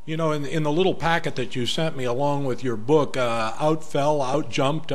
You know, in the little packet that you sent me along with your book, Outjumped,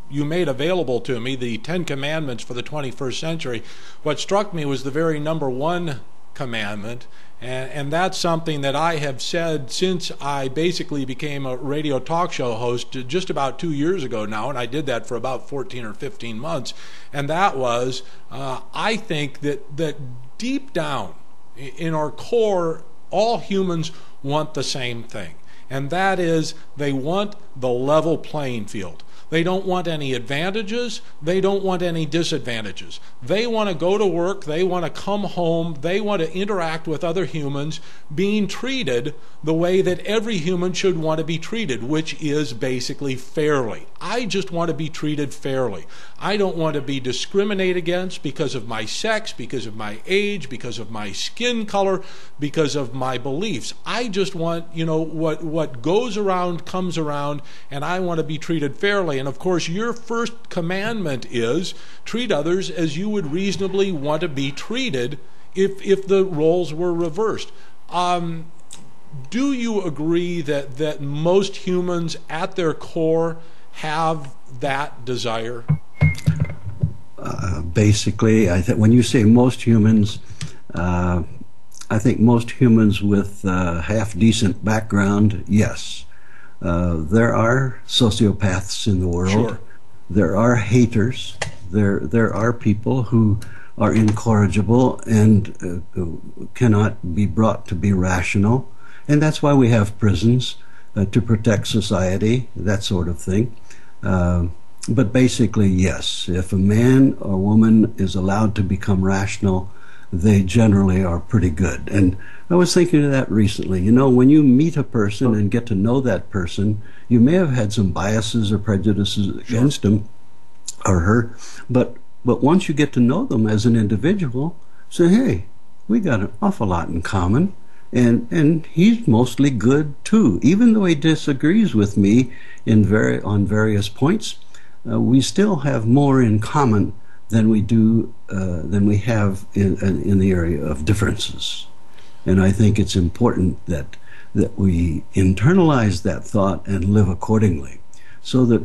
you made available to me the 10 Commandments for the 21st century. What struck me was the very number one commandment, and that's something that I have said since I basically became a radio talk show host just about 2 years ago now, and I did that for about 14 or 15 months, and that was, I think that deep down in our core, all humans want the same thing, and that is they want the level playing field. They don't want any advantages. They don't want any disadvantages. They want to go to work. They want to come home. They want to interact with other humans, being treated the way that every human should want to be treated, which is basically fairly. I just want to be treated fairly. I don't want to be discriminated against because of my sex, because of my age, because of my skin color, because of my beliefs. I just want, what goes around comes around, and I want to be treated fairly. And of course, your first commandment is treat others as you would reasonably want to be treated if the roles were reversed. Do you agree that most humans at their core have that desire? Basically, I think when you say most humans, I think most humans with half-decent background, yes. There are sociopaths in the world. Sure. There are haters. There are people who are incorrigible and cannot be brought to be rational. And that's why we have prisons, to protect society, that sort of thing. But basically, yes, if a man or woman is allowed to become rational, they generally are pretty good. And I was thinking of that recently. When you meet a person and get to know that person, you may have had some biases or prejudices against him or her, but once you get to know them as an individual, say, hey, we got an awful lot in common, and he's mostly good too. Even though he disagrees with me on various points, we still have more in common than we have in the area of differences. And I think it's important that we internalize that thought and live accordingly. So that,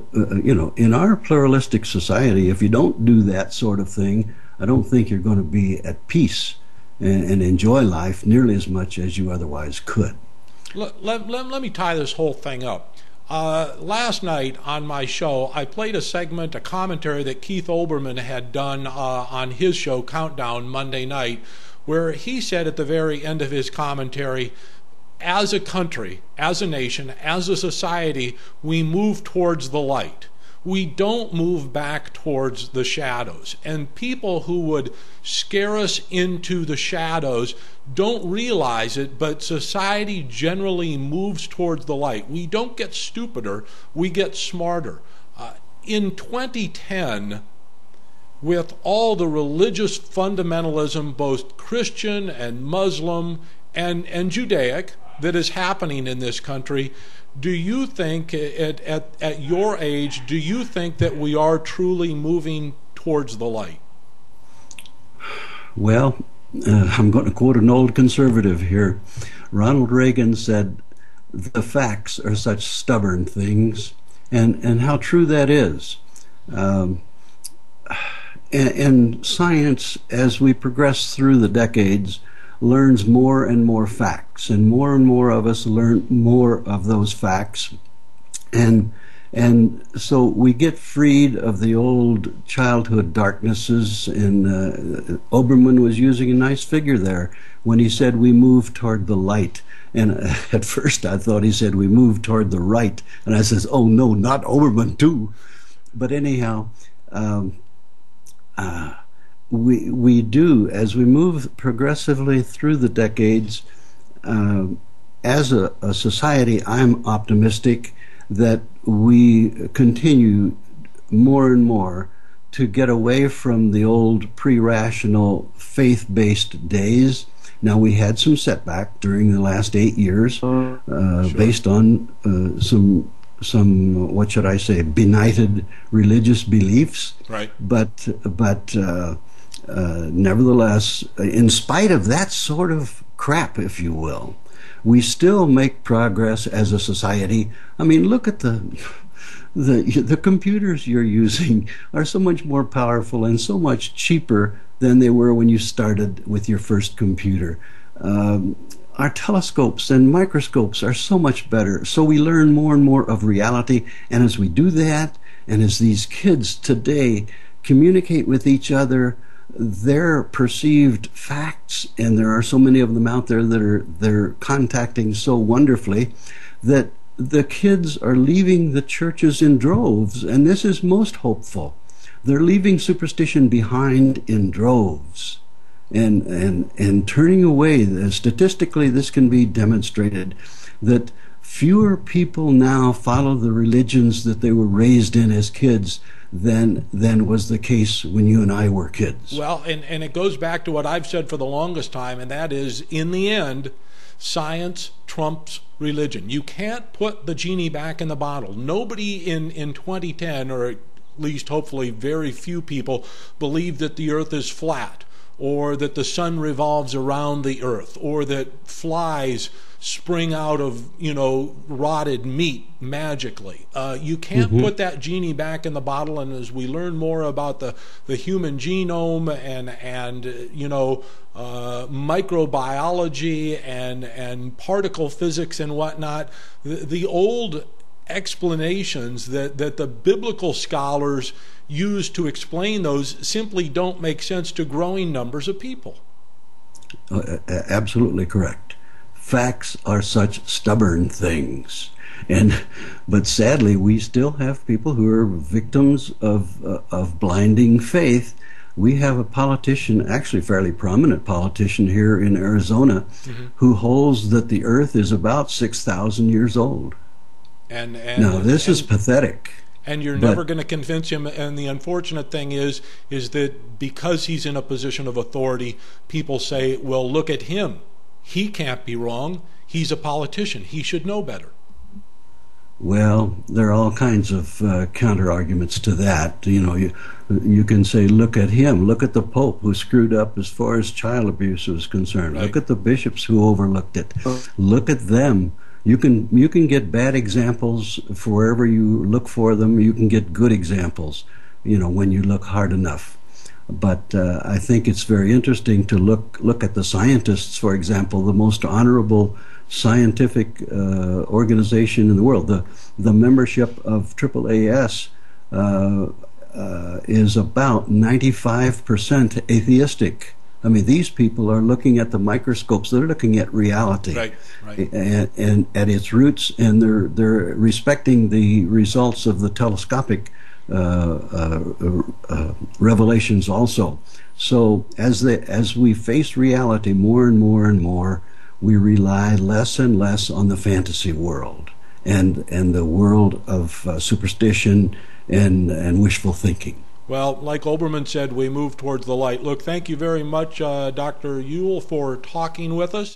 in our pluralistic society, if you don't do that sort of thing, I don't think you're going to be at peace and enjoy life nearly as much as you otherwise could. Let me tie this whole thing up. Last night on my show, I played a commentary that Keith Olbermann had done on his show, Countdown, Monday night, where he said at the very end of his commentary, as a country, as a nation, as a society, we move towards the light. We don't move back towards the shadows. And people who would scare us into the shadows don't realize it, but society generally moves towards the light. We don't get stupider, we get smarter. In 2010, with all the religious fundamentalism, both Christian and Muslim and Judaic, that is happening in this country, do you think, at your age, do you think that we are truly moving towards the light? Well, I'm going to quote an old conservative here. Ronald Reagan said, "The facts are such stubborn things," and how true that is. And science, as we progress through the decades, learns more and more facts, and more of us learn more of those facts, and so we get freed of the old childhood darknesses. And Obermann was using a nice figure there when he said we move toward the light. And at first I thought he said we move toward the right, and I says, oh no, not Obermann too. But anyhow, we do, as we move progressively through the decades, as a society, I'm optimistic that we continue more and more to get away from the old pre-rational faith-based days. Now, we had some setback during the last 8 years, sure, based on some what should I say, benighted religious beliefs. Right. But nevertheless, in spite of that sort of crap, if you will, we still make progress as a society. I mean, look at the computers you're using are so much more powerful and so much cheaper than they were when you started with your first computer. Our telescopes and microscopes are so much better. So we learn more and more of reality. And as we do that, and as these kids today communicate with each other, their perceived facts, and there are so many of them out there that they're contacting so wonderfully, that the kids are leaving the churches in droves, and this is most hopeful. They're leaving superstition behind in droves, and turning away. Statistically, this can be demonstrated that fewer people now follow the religions that they were raised in as kids than was the case when you and I were kids. Well, and it goes back to what I've said for the longest time, and that is, in the end, science trumps religion. You can't put the genie back in the bottle. Nobody in 2010, or at least hopefully very few people, believe that the earth is flat, or that the sun revolves around the earth, or that flies spring out of, rotted meat magically. You can't put that genie back in the bottle, and as we learn more about the human genome and microbiology and particle physics and whatnot, the old explanations that the biblical scholars use to explain those simply don't make sense to growing numbers of people. Absolutely correct. Facts are such stubborn things, but sadly we still have people who are victims of blinding faith. We have a politician, actually a fairly prominent politician here in Arizona, who holds that the earth is about 6,000 years old. And now this is pathetic. And you're never going to convince him. And the unfortunate thing is that because he's in a position of authority, people say, well, look at him. He can't be wrong. He's a politician. He should know better. Well, there are all kinds of counter-arguments to that. You can say, look at him. Look at the Pope who screwed up as far as child abuse was concerned. Right. Look at the bishops who overlooked it. Look at them. You can get bad examples for wherever you look for them. You can get good examples, when you look hard enough. But I think it's very interesting to look at the scientists, for example, the most honorable scientific organization in the world. The membership of AAAS is about 95% atheistic. I mean, these people are looking at the microscopes. They're looking at reality, right. And at its roots, and they're respecting the results of the telescopic revelations also. So as we face reality more and more and more, we rely less and less on the fantasy world and the world of superstition and wishful thinking. Well, like Oberman said, we move towards the light. Look, thank you very much, Dr. Ewell, for talking with us.